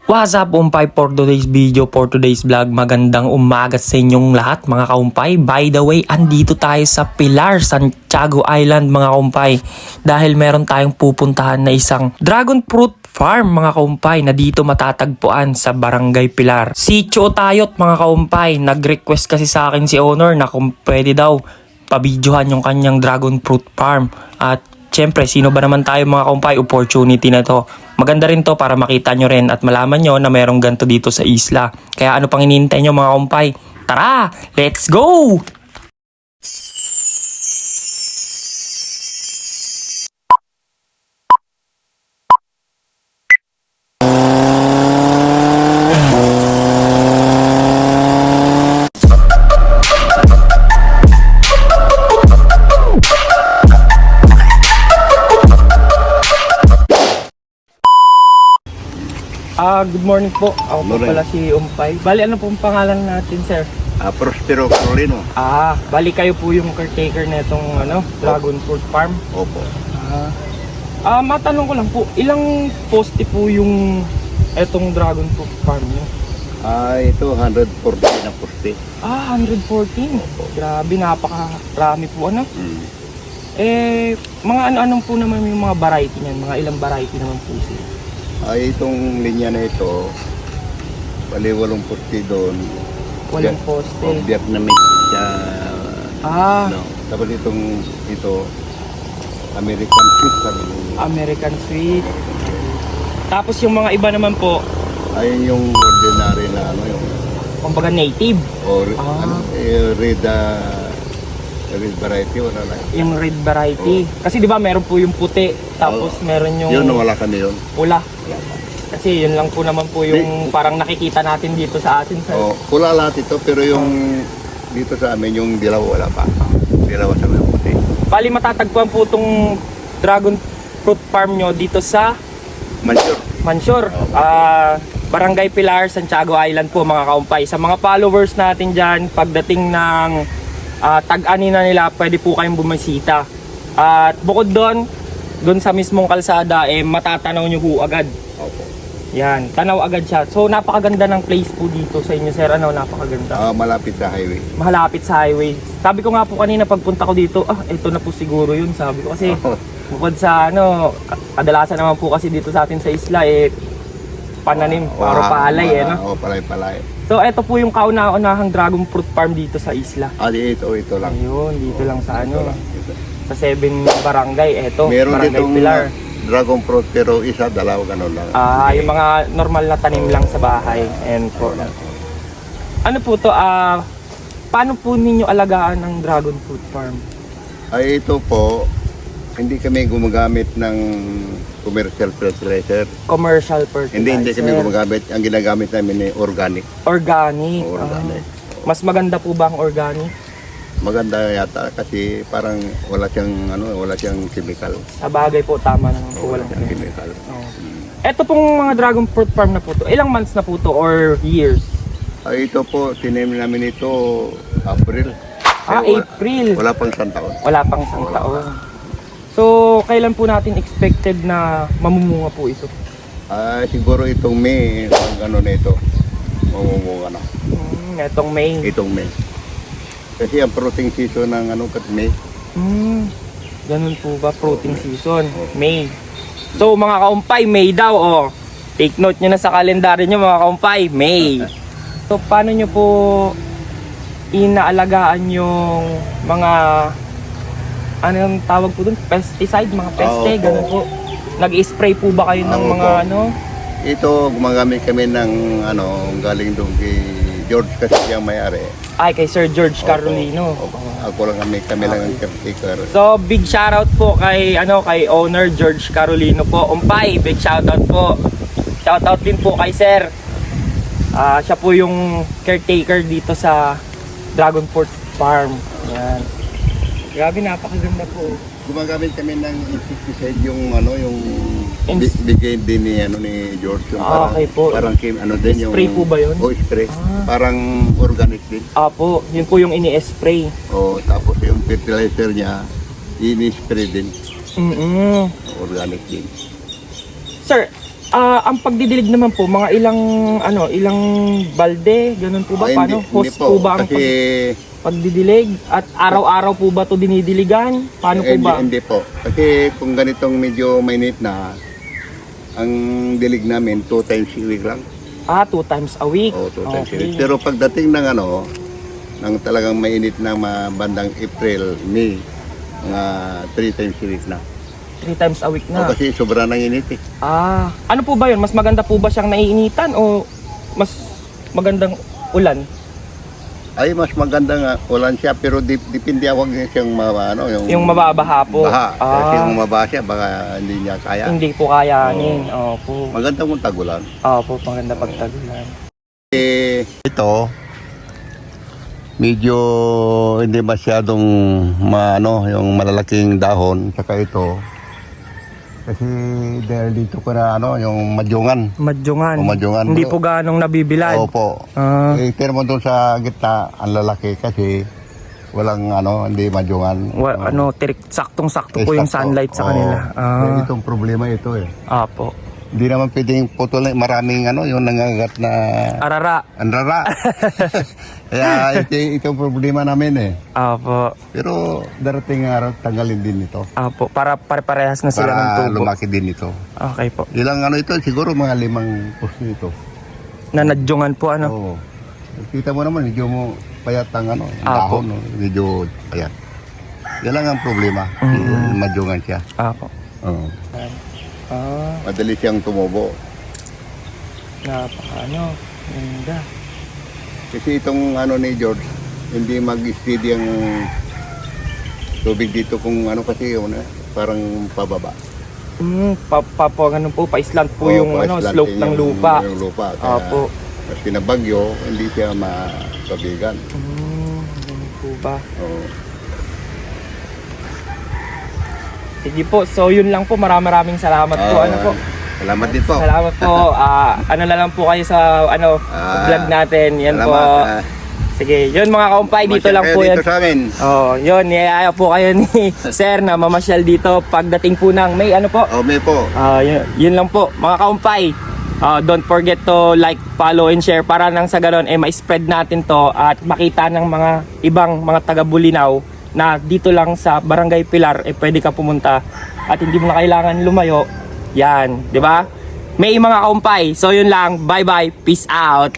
What's up, umpay, for today's video, for today's vlog. Magandang umaga sa inyong lahat, mga kaumpay. By the way, andito tayo sa Pilar, Santiago Island, mga kaumpay. Dahil meron tayong pupuntahan na isang dragon fruit farm, mga kaumpay, na dito matatagpuan sa Barangay Pilar. Si Cho Tayot, mga kaumpay, nag-request kasi sa akin si owner na kung pwede daw pabidyohan yung kanyang dragon fruit farm. At syempre, sino ba naman tayo, mga kaumpay, opportunity na to. Maganda rin to para makita nyo rin at malaman nyo na mayroong ganito dito sa isla. Kaya ano pang hinihintay nyo, mga kaumpay? Tara! Let's go! Good morning po. Ako po pala si Umpay. Bali, ano po ang pangalan natin, sir? Prospero Carolino. Bali kayo po yung caretaker na itong dragon fruit farm. Opo. Matanong ko lang po, ilang poste po yung itong dragon fruit farm nyo? Ito 140 na poste. 114. Opo. Grabe, napakarami po, ano? Mga ano-anong po naman yung mga variety niyan? Mga ilang variety naman po sila? Itong linya na ito, bali 8 poste doon. 8 poste. Vietnamese siya. Tapos ito, American Sweet. American Sweet. Tapos yung mga iba naman po, Ayun yung ordinary na yung kumbaga native. Red variety wala na. Yung red variety. Kasi di ba meron po yung puti, tapos meron yung Yun, wala ka na yun. pula. Kasi yun lang po naman po yung parang nakikita natin dito sa atin. Pula lahat ito, pero yung dito sa amin, yung dilaw wala pa. Dilaw sa may puti. Bali, matatagpuan po itong dragon fruit farm nyo dito sa Mansur. Barangay Pilar, Santiago Island po, mga kaumpay. Sa mga followers natin dyan, pagdating ng tag-ani na nila, pwede po kayong bumisita. At bukod doon sa mismong kalsada, matatanaw nyo po agad. Opo. Yan, tanaw agad siya. So napakaganda ng place po dito sa inyo, sir. Napakaganda. Malapit sa highway. Malapit sa highway. Sabi ko nga po kanina pagpunta ko dito, ito na po siguro yun, sabi ko. Kasi bukod sa kadalasan naman po kasi dito sa atin sa isla, pananim, palay, palay. So ito po yung kauna-unahang dragon fruit farm dito sa isla. Ito lang. Ayun, dito lang sa Ito. sa 7 barangay. Ito, Meron Barangay ditong Pilar. dragon fruit pero isa, dalawa, ganun lang. Yung mga normal na tanim lang sa bahay. And po, ano po to, paano po ninyo alagaan ng dragon fruit farm? Ito po, hindi kami gumagamit ng commercial fertilizer. Commercial fertilizer? Hindi kami gumagamit. Ang ginagamit namin ay organic. Organic? Organic. Mas maganda po ba ang organic? Maganda yata kasi parang wala siyang chemical. Sa bagay po, tama naman po, walang siyang chemical. Ito pong mga dragon fruit farm na po to, ilang months na po to or years? Ito po, tinanim namin ito April. April. Wala pang isang taon. Wala pang isang taon. So, kailan po natin expected na mamumunga po ito? Siguro itong May, gano'n na ito, mamumunga na. Itong May. Itong May. Kasi ang fruiting season ng May. Ganun po ba, fruiting season? May. So, mga kaumpay, May daw, Take note nyo na sa kalendaryo nyo, mga kaumpay, May. So, paano nyo po inaalagaan yung mga anong tawag po dun? Pesticide, mga peste, ganun po. Nag-spray po ba kayo ng mga Ito, gumagamit kami ng galing doon kay George kasi siyang may-ari. kay Sir George Carolino. Ako lang kami lang ang caretaker. So, big shoutout po kay owner George Carolino po. Umpay, big shoutout po. Shoutout din po kay Sir. Siya po yung caretaker dito sa Dragon Fruit Farm. Yan. Grabe, napakaganda po. Gumagamit kami ng insecticide yung bigay din ni George yung okay po. Parang din yung spray po ba yun? Spray. Parang organic din. Po, yun po yung ini-spray. Tapos yung fertilizer niya ini-spray din. Organic din. Sir, Ang pagdidilig naman po, mga ilang balde, ganun po ba? Paano? Host po ba ang pagdidilig? At araw-araw po ba to dinidiligan? Paano po ba? Hindi po. Kasi kung ganitong medyo mainit na, ang dilig namin 2 times a week lang. 2 times a week. Oo, 2 times a week. Pero pagdating ng ng talagang mainit na bandang April, May, mga 3 times a week na. 3 times a week na. Kasi sobrang nanginit eh. Ano po ba yun? Mas maganda po ba siyang naiinitan o mas magandang ulan? Ay, mas maganda nga ulan siya, pero depende awag niya siyang Yung mababaha po. baha. Kasi kung mabaha siya, baka hindi niya kaya. Hindi po kayanin. Opo. Maganda kung tagulan. Opo, maganda pagtagulan. Ito, medyo hindi masyadong yung malalaking dahon. Saka ito, kasi dahil dito ko na yung madyungan. Madyungan. O, madyungan. Hindi po ganong nabibilad. Opo. Pero mo doon sa gitna, ang lalaki kasi walang hindi madyungan. Saktong-sakto po yung sunlight sa kanila. Kaya itong problema ito eh. Opo. Hindi naman pwedeng putol, maraming yung nangagat na Arara. anrara. Kaya itong problema namin eh. Opo. Pero darating ang araw, tanggalin din ito. Opo. Para pare-parehas na sila ng Para tubo. lumaki din ito. Okay po. Ilang ito, siguro mga 5 posto ito. Na nadyungan po Oo. Kita mo naman, medyo mo payat ang Apo. dahon. Medyo payat. Yan lang ang problema. Madyungan siya. Opo. Oo. Madali siyang tumubo. Ganda. Kasi itong ni George, hindi mag-steady ang tubig dito kung kasi parang pababa. Ganun po, pa-islant po yung slope ng lupa. Yung lupa. Kaya, Opo. mas pinabagyo, hindi siya mapabigan. Ganun po ba? Oo. Sige po, so yun lang po. Maraming salamat po. Salamat din po. Salamat po. Na lang po kayo sa vlog natin. Yan salamat, po. Sige, yun mga kaumpay, dito lang po yan. Dito sa amin. Yun, niyaya po kayo ni Sir na mamasyal dito pagdating po ng May po. May po. Yun lang po, mga kaumpay. Don't forget to like, follow, and share para nang sa ganon ma-spread natin to at makita ng mga ibang mga taga-Bulinaw na dito lang sa Barangay Pilar pwede ka pumunta at hindi mo na kailangan lumayo. Yan, di ba? May mga kaumpay. So yun lang. Bye-bye. Peace out.